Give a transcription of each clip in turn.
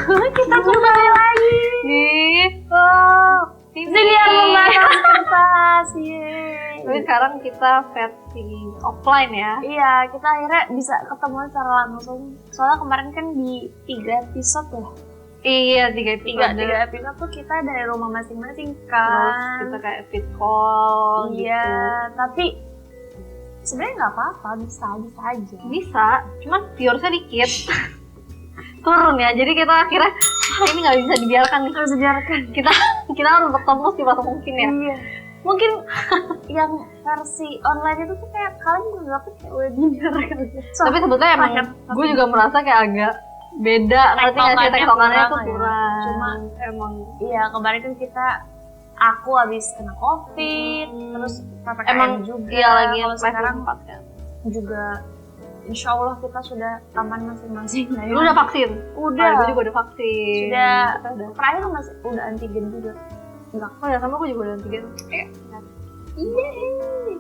Kita kembali lagi di Zilian Membahas Kertas. Tapi sekarang kita versi offline ya. Iya, kita akhirnya bisa ketemu secara langsung. Soalnya kemarin kan di 3 episode ya. Iya, 3 episode tuh kita dari rumah masing-masing kan. Terus kita kayak fit call iya, gitu. tapi sebenarnya nggak apa-apa, bisa aja. Bisa, cuman viewersnya dikit. Turun ya, jadi kita akhirnya ini nggak bisa dibiarkan nih. Nggak bisa dibiarkan. Kita harus bertemu secepat mungkin ya. Iya. Mungkin yang versi online itu tuh kayak kalian menganggapnya kayak webinar gitu. Tapi sebetulnya emang gue juga merasa kayak agak beda, ngerti nggak sih, tektokannya tuh kurang. Cuma emang iya, kemarin kan aku habis kena COVID, terus PPKM emang juga. Iya, lagi yang sekarang 4 kan. juga insya Allah kita sudah aman masing-masing. Lu udah vaksin? Udah. Gue juga udah vaksin. Sudah. Udah. Terakhir masih udah antigen juga. Enggak. Oh ya, sama gue juga udah antigen. Iya,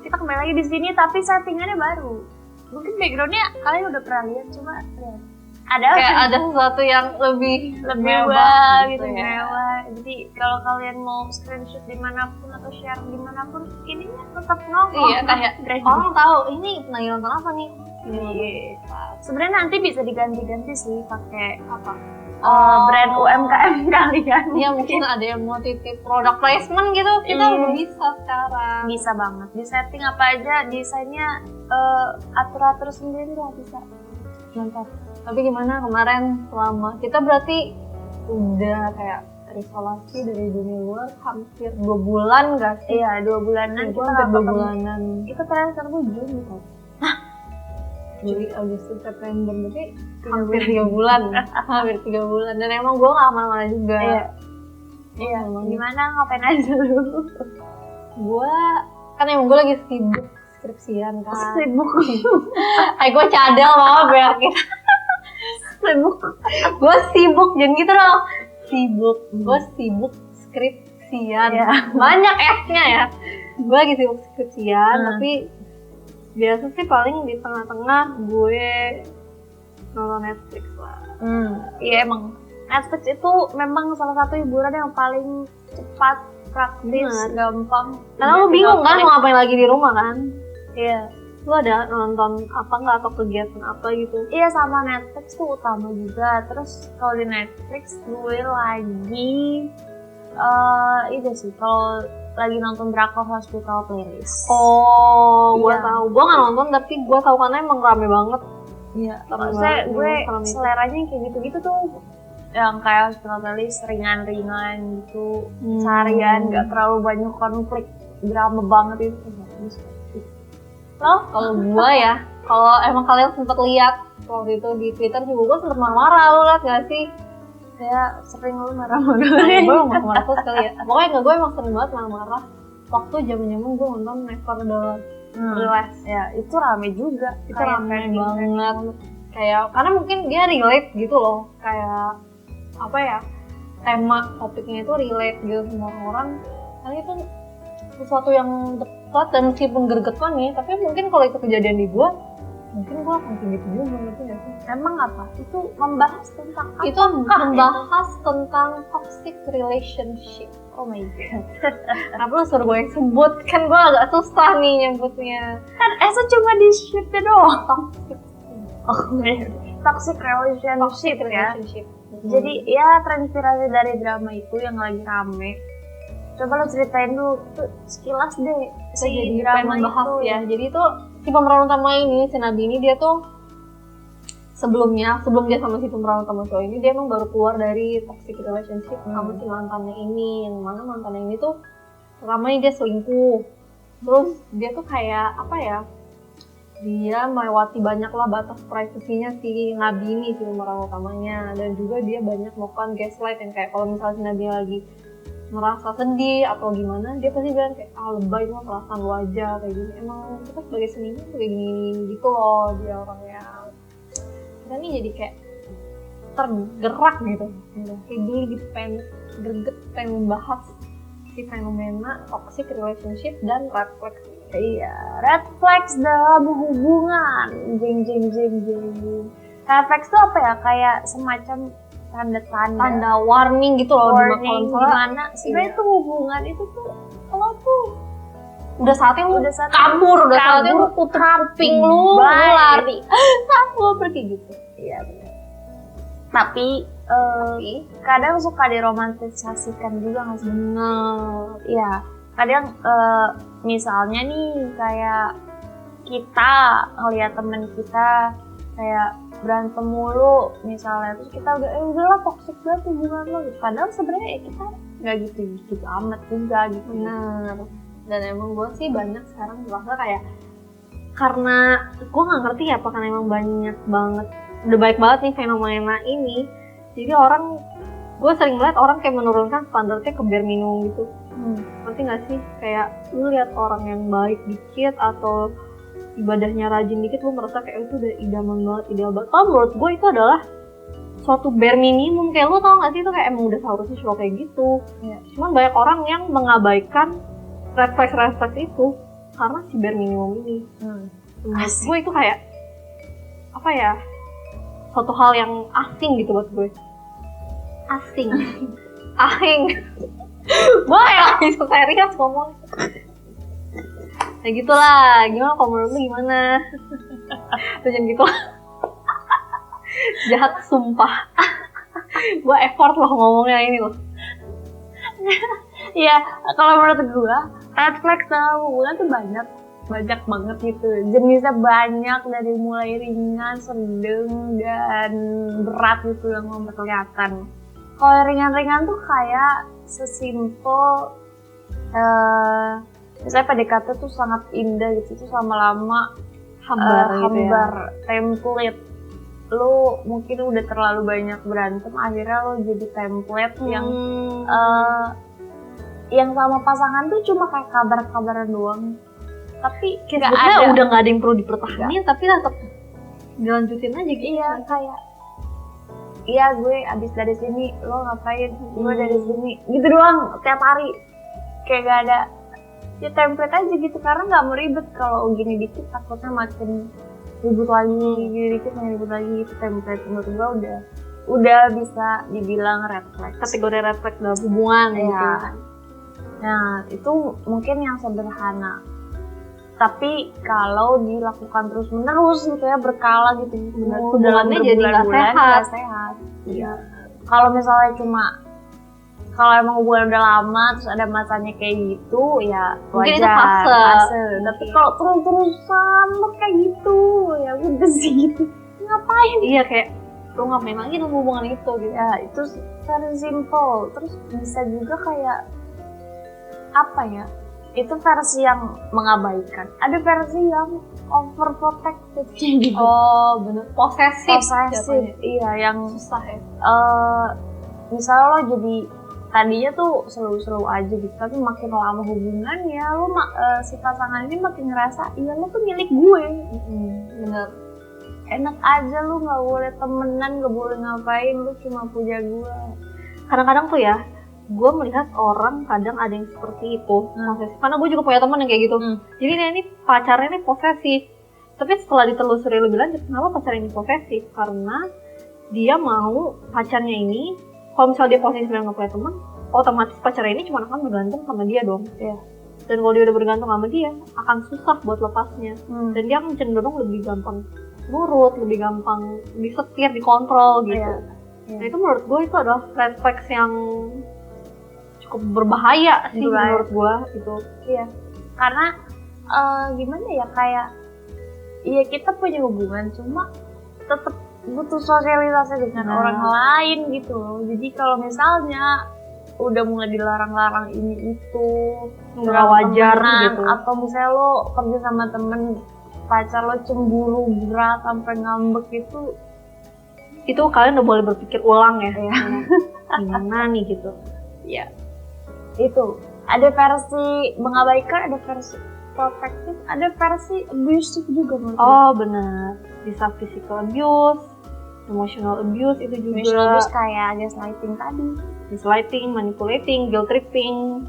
kita kembali lagi di sini tapi settingannya baru. Mungkin backgroundnya kalian udah pernah lihat, cuma lihat. Ada sesuatu yang lebih mewah gitu ya. Mewah. Jadi kalau kalian mau screenshot dimanapun atau share dimanapun, ininya tetap nongol. Iya, kayak orang tahu ini lagi nonton apa nih. Iya. Sebenarnya nanti bisa diganti-ganti sih pakai apa? Brand UMKM kalian. Iya, mungkin ada yang mau titip product placement gitu. Kita udah bisa sekarang. Bisa banget. Di setting apa aja, desainnya atur-atur sendiri lah bisa. Mantap. Tapi gimana kemarin selama kita berarti udah kayak terisolasi dari dunia luar hampir 2 bulan gak sih? Iya, 2 bulanan. Kita hampir 2 bulanan. Itu terakhir ketemu Juni kan? Juli, Agustus, September, berarti hampir 3 bulan. Hampir 3 bulan. Dan emang gue gak kemana-mana juga. Iya. Gimana, ngapain aja lu? Gue kan emang gue lagi sibuk skripsian kan. Sibuk. Gue cadel maaf ya kita. Sibuk. Gue sibuk, jangan gitu dong. Sibuk. Gue sibuk skripsian. Banyak S-nya ya. Gue lagi sibuk skripsian, tapi biasa sih paling di tengah-tengah gue nonton Netflix lah. Iya, emang Netflix itu memang salah satu hiburan yang paling cepat, praktis, gampang. Karena lu bingung kan mau ngapain lagi di rumah kan? Iya. Lu ada nonton apa nggak atau kegiatan apa gitu? Iya, sama Netflix tuh utama juga. Terus kalau di Netflix gue lagi itu sih, kalau lagi nonton Drakor Hospital Playlist. Oh, gue tahu. Gue nggak nonton tapi gue tahu karena emang rame banget. Iya. Maksudnya gue seleranya kayak gitu-gitu tuh, yang kayak Hospital Playlist ringan-ringan gitu, seharian, nggak terlalu banyak konflik, drama banget itu. Kalau gue ya, kalau emang kalian sempet lihat waktu itu di Twitter juga gue sempet marah-marah, lu liat gak sih? Saya sering lu marah-marah. Gue marah-marah terus kali ya. Pokoknya gue emang sering banget marah-marah waktu zaman-zaman gue nonton Never the Last. Ya, itu rame juga. Itu rame banget. Kayak karena mungkin dia relate gitu loh. Kayak apa ya? Tema topiknya itu relate gitu sama orang. Karena itu sesuatu yang dekat dan meskipun gregetan nih, tapi mungkin kalau itu kejadian di gue, mungkin gue akan kayak gitu juga gitu ya sih. Emang apa? Itu membahas tentang apa? Itu membahas tentang toxic relationship. Oh my god. Kenapa lu suruh gue yang sebut? Kan gue agak susah nih nyebutnya. Kan Esa cuma di scriptnya doang. Toxic relationship ya. Jadi ya terinspirasi dari drama itu yang lagi rame. Coba lo ceritain dulu tuh sekilas deh. Kita jadi pengen bahas ya. Jadi tuh si pemeran utama ini, si Nabi ini, dia tuh sebelum dia sama si pemeran utama cowok ini, dia emang baru keluar dari toxic relationship sama si mantannya ini. Yang mana mantannya ini tuh ramai dia selingkuh. Terus dia tuh kayak apa ya, dia melewati banyak lah batas privasinya si Nabi ini, si pemeran utamanya. Dan juga dia banyak melakukan gaslight yang kayak kalau misalnya si Nabi lagi merasa sedih atau gimana, dia pasti bilang kayak lebay mah perasaan lu aja kayak gini. Emang kita sebagai seniman tuh kayak gini gitu loh dia orangnya. Kita nih jadi kayak tergerak gitu. Kayak dulu gitu pengen greget, pengen membahas si fenomena toxic relationship dan red flags. Iya, red flags dalam hubungan. Jeng. Red flags tuh apa ya? Kayak semacam tanda-tanda warning gitu loh. Warning gimana sebenarnya tuh hubungan itu tuh lo tuh udah saatnya lu kabur, udah saatnya lu tutup kuping lu lari. Lu pergi gitu. Iya benar. Tapi kadang suka diromantisasikan juga nggak sih? Iya. Kadang misalnya nih kayak kita ngeliat temen kita kayak berantem mulu misalnya, terus kita udahlah toxic banget hubungan lo gitu. Padahal sebenarnya kita nggak gitu amat juga gitu. Benar. Dan emang gue sih banyak sekarang merasa kayak, karena gue nggak ngerti ya apa, karena emang banyak banget, udah baik banget nih fenomena ini. Jadi gue sering melihat orang kayak menurunkan standarnya ke bare minimum gitu. Ngerti nggak sih? Kayak lu lihat orang yang baik dikit atau ibadahnya rajin dikit, lu merasa kayak itu udah idaman banget, ideal banget. Kalau menurut gue itu adalah suatu bare minimum. Kayak lu tau nggak sih, itu kayak emang udah seharusnya cuma kayak gitu. Cuman banyak orang yang mengabaikan refleks itu karena si bare minimum ini. Menurut gue itu kayak apa ya, suatu hal yang asing gitu buat gue. Asing. Gue kayak bisa serius ngomong. Ya gitulah. Gimana kalau menurut lu gimana? Jangan gitu. Jahat sumpah. Gue effort loh ngomongnya ini loh. Iya, kalau menurut gue red flag dalam hubungan tuh banyak banget gitu. Jenisnya banyak, dari mulai ringan, sedang, dan berat gitu yang memperlihatkan. Kalau ringan-ringan tuh kayak sesimpel misalnya PDKT tuh sangat indah gitu, tuh lama-lama hambar ya. Template. Lu mungkin udah terlalu banyak berantem, akhirnya lu jadi template yang sama pasangan tuh cuma kayak kabar-kabaran doang. Tapi nggak ada, udah nggak ada yang perlu dipertahankan, tapi tetap dilanjutin aja gitu. Iya, kayak gue abis dari sini, lo ngapain? Gue dari sini, gitu doang tiap hari. Kayak gak ada, ya template aja gitu, karena nggak mau ribet. Kalau gini dikit takutnya makin ribut lagi, gini dikit makin ribut lagi. Itu template menurut gue udah bisa dibilang red flag. Kategori red flag dalam hubungan gitu. Nah, itu mungkin yang sederhana. Tapi kalau dilakukan terus-menerus gitu ya, berkala gitu, hubungannya jadi nggak sehat. Iya. Kalau misalnya kalau emang hubungan udah lama terus ada masanya kayak gitu, ya mungkin wajar, itu fase. Tapi kalau terus-terusan lo kayak gitu, ya udah sih gitu. Ngapain? Iya, kayak lo ngapain lagi dalam hubungan itu gitu. Ya, itu very simple. Terus bisa juga kayak apa ya? Itu versi yang mengabaikan. Ada versi yang overprotective gitu. Oh, bener. Posesif. Iya, yang susah ya. Misalnya lo jadi tadinya tuh seru-seru aja gitu, tapi makin lama hubungannya lo si pasangan ini makin ngerasa iya lo tuh milik gue. Bener. Enak aja lo, nggak boleh temenan, nggak boleh ngapain, lo cuma punya gue. Kadang-kadang tuh ya, gue melihat orang kadang ada yang seperti itu, posesif. Karena gue juga punya teman yang kayak gitu. Jadi ini pacarnya ini posesif. Tapi setelah ditelusuri lebih lanjut, kenapa pacarnya ini posesif? Karena dia mau pacarnya ini, kalau misalnya dia posesif dan nggak punya teman, otomatis pacarnya ini cuma akan bergantung sama dia dong. Dan kalau dia udah bergantung sama dia, akan susah buat lepasnya. Dan dia akan cenderung lebih gampang nurut, lebih gampang disetir, dikontrol gitu. Nah itu menurut gue itu adalah red flags yang cukup berbahaya sih menurut gue itu. Iya, karena gimana ya, kayak iya kita punya hubungan, cuma tetap butuh sosialisasi dengan orang lain gitu loh. Jadi kalau misalnya udah mulai dilarang-larang ini itu, nggak wajar gitu. Atau misalnya lo pergi sama temen, pacar lo cemburu berat sampai ngambek itu kalian udah boleh berpikir ulang ya. Gimana nih gitu. Ya. Itu ada versi mengabaikan, ada versi protektif, ada versi abusive juga menurut Oh benar, bisa physical abuse, emotional abuse itu juga. Emotional abuse kayak gaslighting tadi, gaslighting, manipulating, guilt tripping,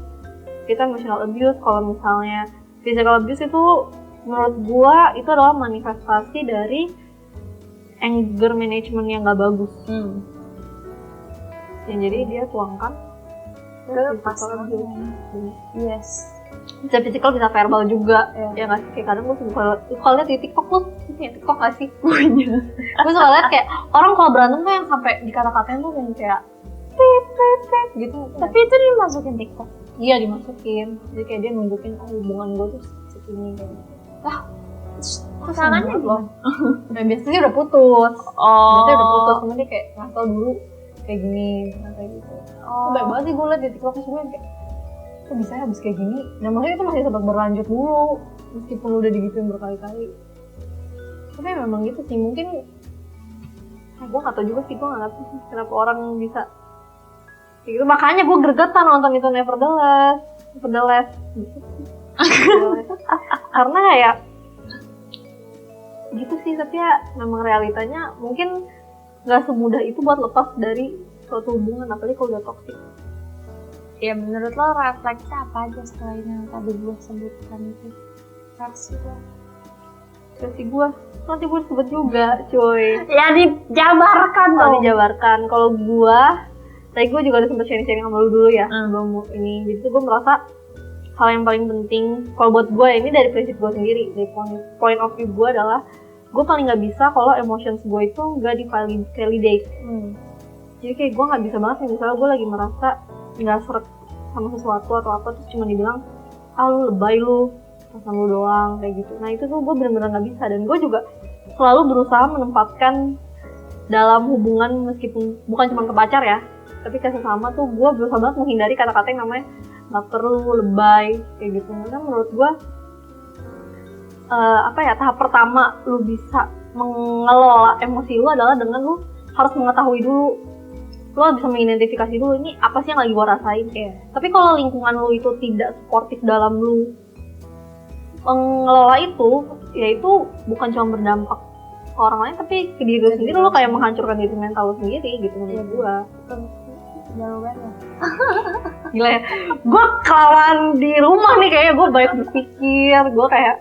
kita emotional abuse. Kalau misalnya physical abuse itu menurut gua itu adalah manifestasi dari anger management yang nggak bagus. yang jadi dia tuangkan ke pasangan. Yes. Bisa physical, bisa verbal juga. Ya nggak sih, kayak kadang gue suka lihat di TikTok, lu punya TikTok nggak sih? Punya. Gue suka lihat kayak orang kalau berantem tuh yang sampai dikata-katain tuh yang kayak pip gitu. Tapi itu dimasukin TikTok. Iya, dimasukin. Jadi kayak dia nunjukin hubungan gue tuh segini kayak gitu. Pasangannya belum. Dan biasanya udah putus. Oh. Biasanya udah putus, cuma dia kayak ngasal dulu kayak gini, kayak gitu. Baik banget sih gue liat di TikTok semua kayak kok bisa ya habis kayak gini. Dan maksudnya itu masih sempat berlanjut dulu meskipun udah digituin berkali-kali. Tapi memang gitu sih, mungkin gue gak tau juga sih, gue gak ngerti kenapa orang bisa kayak gitu. Makanya gue gregetan nonton itu Nevertheless. Karena kayak gitu sih, tapi ya memang realitanya mungkin gak semudah itu buat lepas dari suatu hubungan, apalagi kalau udah toksik. Ya menurut lo refleksi apa aja selain yang tadi gue sebutkan itu? Versi gue nanti gue sebut juga, cuy. Ya dijabarkan dong. Dijabarkan. Kalau gue, tadi gue juga udah sempet sharing sama lu dulu ya, sebelum ini. Jadi tuh gue merasa hal yang paling penting, kalau buat gue ini dari prinsip gue sendiri, dari point of view gue adalah gue paling nggak bisa kalau emotions gue itu nggak di-validate. Jadi kayak gue nggak bisa banget nih, misalnya gue lagi merasa nggak seret sama sesuatu atau apa, terus cuma dibilang lu lebay lu, perasaan lu doang, kayak gitu. Nah itu tuh gue bener-bener nggak bisa, dan gue juga selalu berusaha menempatkan dalam hubungan, meskipun bukan cuma ke pacar ya, tapi ke sesama tuh gue berusaha banget menghindari kata-kata yang namanya nggak perlu, lebay, kayak gitu. Karena menurut gue tahap pertama lu bisa mengelola emosi lu adalah dengan lu harus mengetahui dulu, lu bisa mengidentifikasi dulu ini apa sih yang lagi gua rasain. Tapi kalau lingkungan lu itu tidak suportif dalam lu mengelola itu, ya itu bukan cuma berdampak ke orang lain, tapi ke diri lu sendiri. Lu kayak menghancurkan diri mental lu sendiri gitu menurut gua. Gila ya, gue kawan di rumah nih kayaknya gue banyak berpikir, gue kayak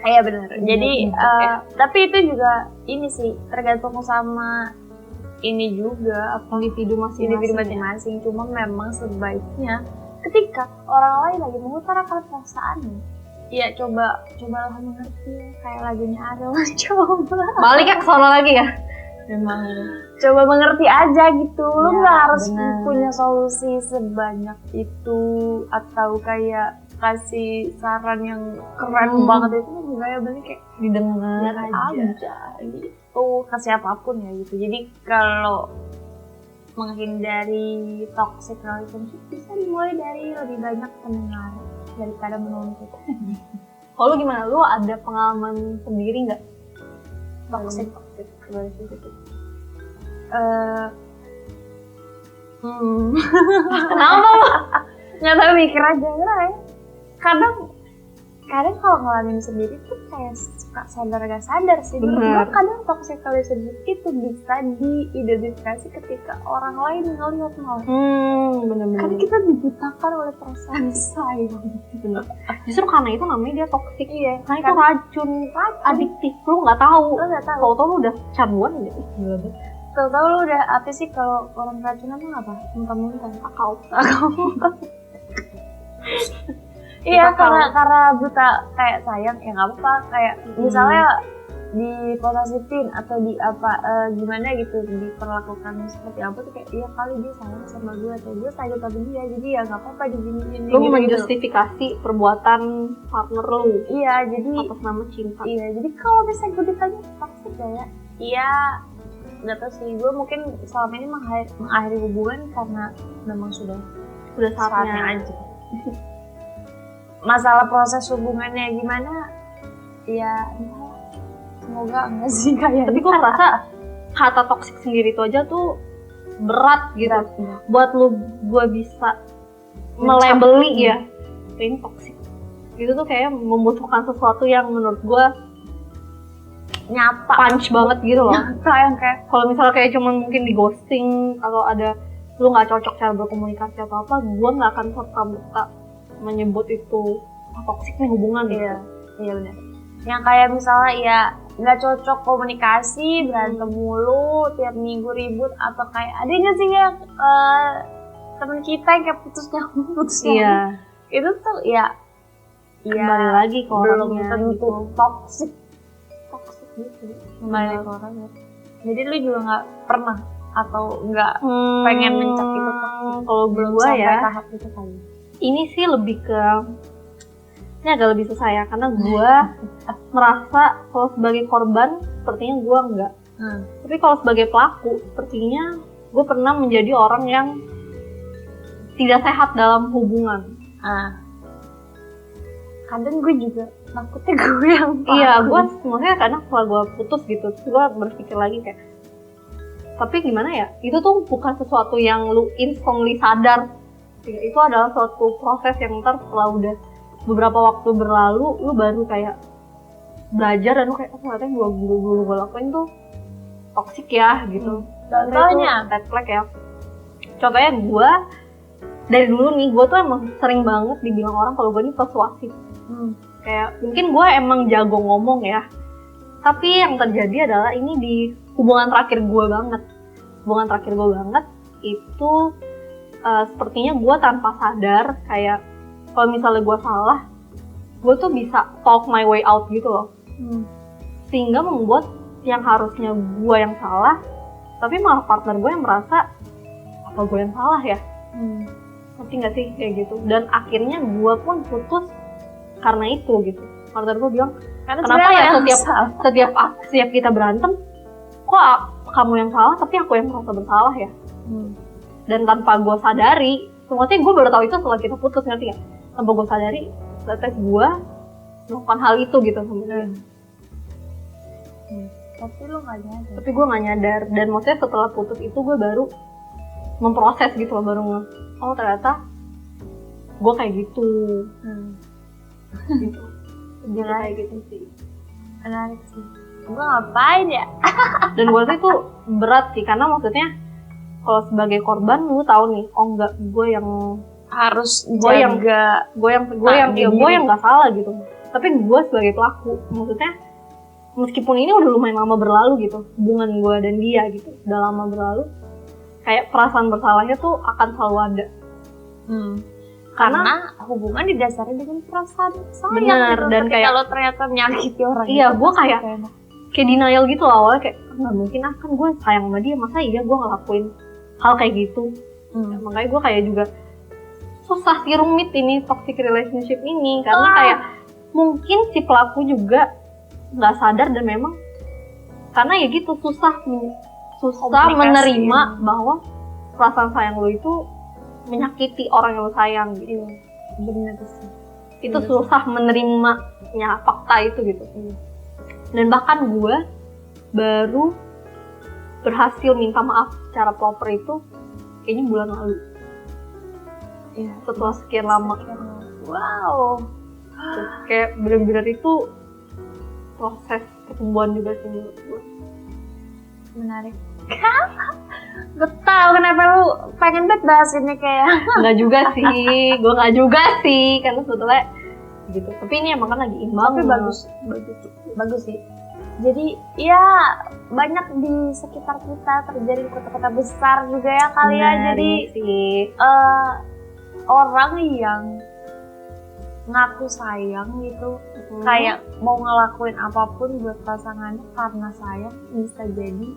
iya benar. Jadi tapi itu juga ini sih tergantung sama ini juga individu masing-masing. Cuma memang sebaiknya ketika orang lain lagi mengutarakan perasaannya, ya cobalah mengerti, kayak lagunya Ariel. Coba balik ya ke sana lagi ya. Memang coba mengerti aja gitu. Lu nggak harus punya solusi sebanyak itu atau kayak kasih saran yang keren banget, itu enggak ya, bener kayak didengar aja gitu ke siapapun ya gitu. Jadi kalau menghindari toxic relationship bisa dimulai dari lebih banyak pendengar daripada menuntut. Kalau gimana, lu ada pengalaman sendiri nggak toxic relationship itu? Kenapa lu? Nggak tahu, mikir aja lah ya. Kadang kalau ngalamin sendiri tuh kayak suka sadar gak sadar sih. Menurut kadang toxic relationship itu bisa diidentifikasi ketika orang lain ngelihat malah. Bener-bener. Karena kita dibutakan oleh perasaan sayang. Bener. Justru karena itu namanya dia toxic. Iya. Karena itu racun adiktif. Lu nggak tahu. Tahu-tahu lu udah canduan gitu. Tahu-tahu lu udah apa sih, kalau orang racunan tuh apa? Muntah-muntah. Kakao. Iya, karena buta kayak sayang, ya nggak apa-apa. Kayak misalnya diposesifin atau di gimana gitu, diperlakukan seperti apa tuh kayak iya kali dia sayang sama gue atau gue sayang sama dia, jadi ya nggak apa-apa digini-gini. Lu menjustifikasi perbuatan partner lu. Iya, jadi atas nama cinta. Iya, jadi kalau misalnya gue ditanya toxic ya, iya nggak tahu sih, gue mungkin selama ini mengakhiri hubungan karena memang sudah saatnya aja. Masalah proses hubungannya gimana ya semoga enggak sih kayaknya. Tapi gue merasa kata toksik sendiri itu aja tuh berat gitu. Buat gue bisa melabeli ya ini toksik itu tuh kayak membutuhkan sesuatu yang menurut gue nyata, punch banget gitu loh. Nyata yang kayak kalau misalnya kayak cuman mungkin di ghosting atau ada lu nggak cocok cara berkomunikasi atau apa, gue nggak akan serta-merta menyebut itu toksik nih hubungan gitu. Iya benar. Yang kayak misalnya ya nggak cocok komunikasi, berantem mulu, tiap minggu ribut, atau kayak ada nggak sih ya temen kita yang kayak putus nyambung. Iya. Itu tuh ya Kembali lagi ke belum orangnya tentu gitu. toxic gitu. Kembali ke orangnya. Jadi lu juga nggak pernah atau nggak pengen mencap itu toxic? Kalau Belum gue sampai ya, tahap itu kali. ini sih lebih ke, ini agak lebih susah ya, karena gue merasa kalau sebagai korban sepertinya gue enggak. Tapi kalau sebagai pelaku sepertinya gue pernah menjadi orang yang tidak sehat dalam hubungan. Kadang gue juga takutnya gue yang Iya, gue maksudnya kadang setelah gue putus gitu, terus gue berpikir lagi kayak, tapi gimana ya, itu tuh bukan sesuatu yang lu instantly sadar. Itu adalah suatu proses yang ntar setelah udah beberapa waktu berlalu, lu baru kayak belajar dan lu kayak, oh ternyata yang gue lakuin tuh toxic ya gitu. Contohnya? Red flag ya. Contohnya gue, dari dulu nih, gue tuh emang sering banget dibilang orang kalau gue ini persuasif. Kayak mungkin gue emang jago ngomong ya, tapi yang terjadi adalah ini di hubungan terakhir gue banget. Hubungan terakhir gue banget itu sepertinya gue tanpa sadar kayak kalau misalnya gue salah, gue tuh bisa talk my way out gitu loh. Sehingga membuat yang harusnya gue yang salah, tapi malah partner gue yang merasa apa gue yang salah ya. Ngerti gak sih kayak gitu? Dan akhirnya gue pun putus karena itu gitu. Partner gue bilang, kenapa ya setiap kita berantem, kok kamu yang salah tapi aku yang merasa bersalah ya? Dan tanpa gue sadari, maksudnya gue baru tahu itu setelah kita putus, ngerti gak? Tanpa gue sadari, ternyata gue melakukan hal itu gitu sebenarnya. Tapi lu gak nyadar. Tapi gue gak nyadar, dan maksudnya setelah putus itu gue baru memproses gitu loh, baru oh ternyata gue kayak gitu. Gitu. Jadi kayak gitu sih. Menarik sih. Gue ngapain ya? Dan buat itu berat sih, karena maksudnya kalau sebagai korban lu tahu nih, oh enggak, gue yang harus gue yang nggak salah gitu. Tapi gue sebagai pelaku, maksudnya meskipun ini udah lumayan lama berlalu gitu, hubungan gue dan dia gitu udah lama berlalu, kayak perasaan bersalahnya tuh akan selalu ada. Karena hubungan didasari dengan perasaan sayang. Bener, gitu. dan kayak kalau ternyata menyakiti orang iya, itu, gue kayak denial gitu loh awalnya, kayak nggak mungkin kan gue sayang sama dia, masa iya gue ngelakuin hal kayak gitu. Makanya gue kayak juga susah sih, rumit ini toxic relationship ini, karena kayak mungkin si pelaku juga nggak sadar dan memang karena ya gitu susah menerima bahwa perasaan sayang lo itu menyakiti orang yang lo sayang gitu. Bener sih. Itu susah menerimanya fakta itu gitu. Dan bahkan gue baru berhasil minta maaf secara proper itu kayaknya bulan lalu. Iya. Setelah sekian lama. Wow. Terus kayak bener-bener itu proses kesembuhan juga sih menurut gue. Menarik. Gue tau kenapa lu pengen banget bahas ini kayak. Nggak juga sih, karena sebetulnya gitu. Tapi ini emang kan lagi imbang. Tapi bagus sih. Jadi ya banyak di sekitar kita terjadi kota-kota besar juga ya kali ya. Jadi sih. Orang yang ngaku sayang gitu, kayak mau ngelakuin apapun buat pasangannya karena sayang, bisa jadi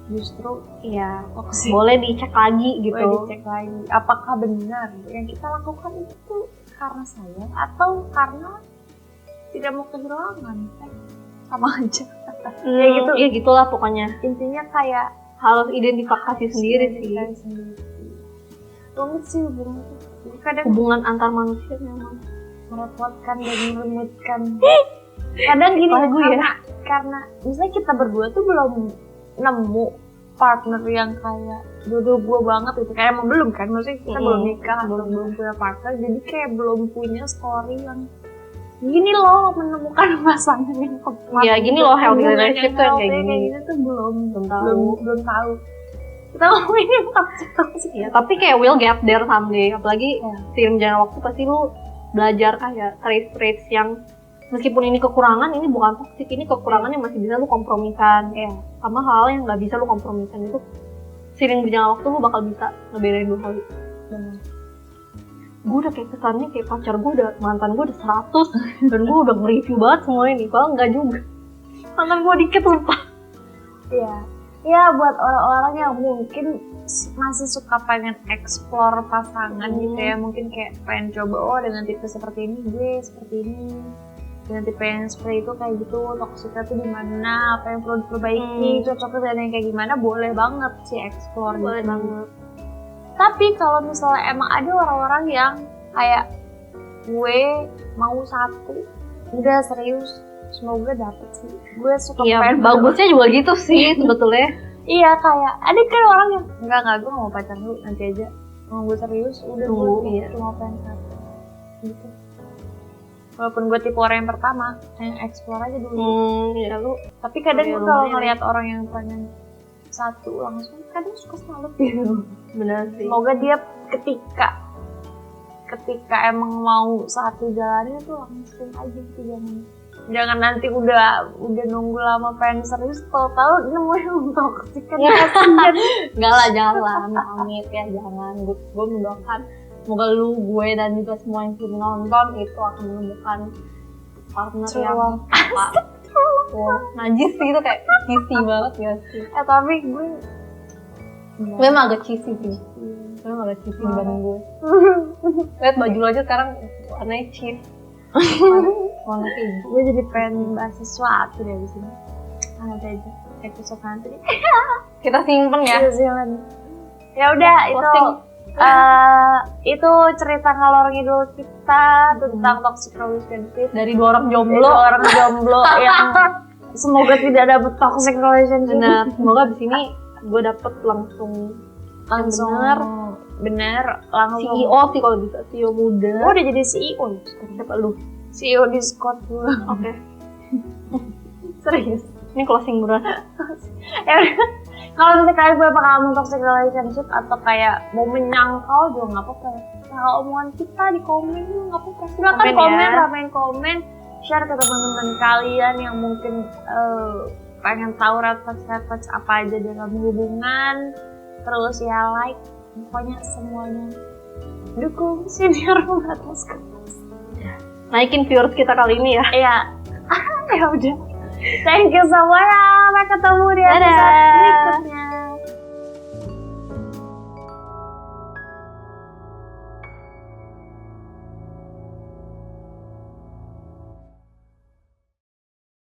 justru iya boleh dicek lagi gitu. Boleh dicek lagi apakah benar yang kita lakukan itu karena sayang atau karena tidak mau kehilangan. Sama aja. Ya gitu. Ya gitulah pokoknya. Intinya kayak harus identifikasi sendiri sih. Rumit sih hubungan itu. Kadang hubungan antar manusia memang merepotkan dan meremutkan. Kadang gini karena misalnya kita berdua tuh belum nemu partner yang kayak jodoh gue banget gitu, kayak emang belum kan, maksudnya kita belum nikah atau belum punya partner, jadi kayak belum punya story yang gini loh menemukan pasangan yang tepat. Ya gini loh healthy relationship tuh kayak gini tuh belum tahu. Kita ngomongin toxic. Ya, tapi kayak will get there someday. Apalagi seiring jalan waktu pasti lu belajar kayak traits yang meskipun ini kekurangan, ini bukan toksik, ini kekurangan yang masih bisa lu kompromikan. Iya. Sama hal yang nggak bisa lu kompromikan itu seiring berjalan waktu lu bakal bisa ngebedain 2 kali. Benar. Gue udah kayak kesannya kayak pacar gue udah, mantan gue udah 100 dan gue udah nge-review banget semuanya nih, kalau enggak juga. Mantan gue dikit lupa. Iya. Ya buat orang-orang yang mungkin masih suka pengen explore pasangan gitu ya, mungkin kayak pengen coba, oh dengan tipe seperti ini gue seperti ini, dengan tipe yang seperti itu kayak gitu, toksiknya tuh di mana, apa yang perlu diperbaiki, cocoknya dengan yang kayak gimana, boleh banget sih explore. Boleh gitu. banget. Tapi kalau misalnya emang ada orang-orang yang kayak gue mau satu, udah serius, semoga dapet sih. Gue suka Iya, bagusnya juga gitu sih sebetulnya. Iya, kayak ada kan orang yang enggak gue mau pacar dulu, nanti aja mau gue serius udah gue cuma pengen satu gitu. Walaupun gue tipe orang yang pertama yang explore aja dulu. Ya lu. Tapi kadang gue kalau ngeliat orang yang pengen satu langsung, kadang suka salut gitu. Benar sih. Semoga dia ketika emang mau satu jalannya tuh langsung aja gitu, jangan nanti udah nunggu lama pengen serius tahu-tahu nemuin yang toksik kan. Enggak lah, jangan lah, amit ya, jangan. Gue mendoakan semoga lu, gue dan juga semua yang sudah nonton itu akan menemukan partner yang tepat. Najis sih itu, kayak cheesy banget ya sih. Tapi gue memang agak cheesy sih. Memang agak cheesy dibanding gue. Lihat baju lo aja sekarang warnanya cheese. Warna keju. Gue jadi pengen bahas sesuatu deh di sini. Nanti aja episode nanti. Kita simpen ya. Ya udah itu cerita ngalor ngidul kita tentang toxic relationship dari 2 orang jomblo. Yang semoga tidak dapet toxic relationship. Benar. Semoga abis ini gue dapet langsung bener langsung CEO sih kalau bisa, CEO muda. Oh, udah jadi CEO sekarang. Siapa lu? CEO di Scott gue. Oke. Serius. Ini closing berat. Ya udah. Kalau misalnya kalian punya pengalaman toxic relationship atau kayak mau menyangkal juga nggak apa-apa. Nah, omongan kita di komen juga nggak apa-apa. Silakan ramein komen, share ke teman-teman kalian yang mungkin pengen tahu red flags apa aja dalam hubungan. Terus ya like, pokoknya semuanya dukung senior batas kelas. Naikin viewers kita kali ini ya. Iya. Ya udah. Thank you semua. Sampai ketemu di episode berikutnya.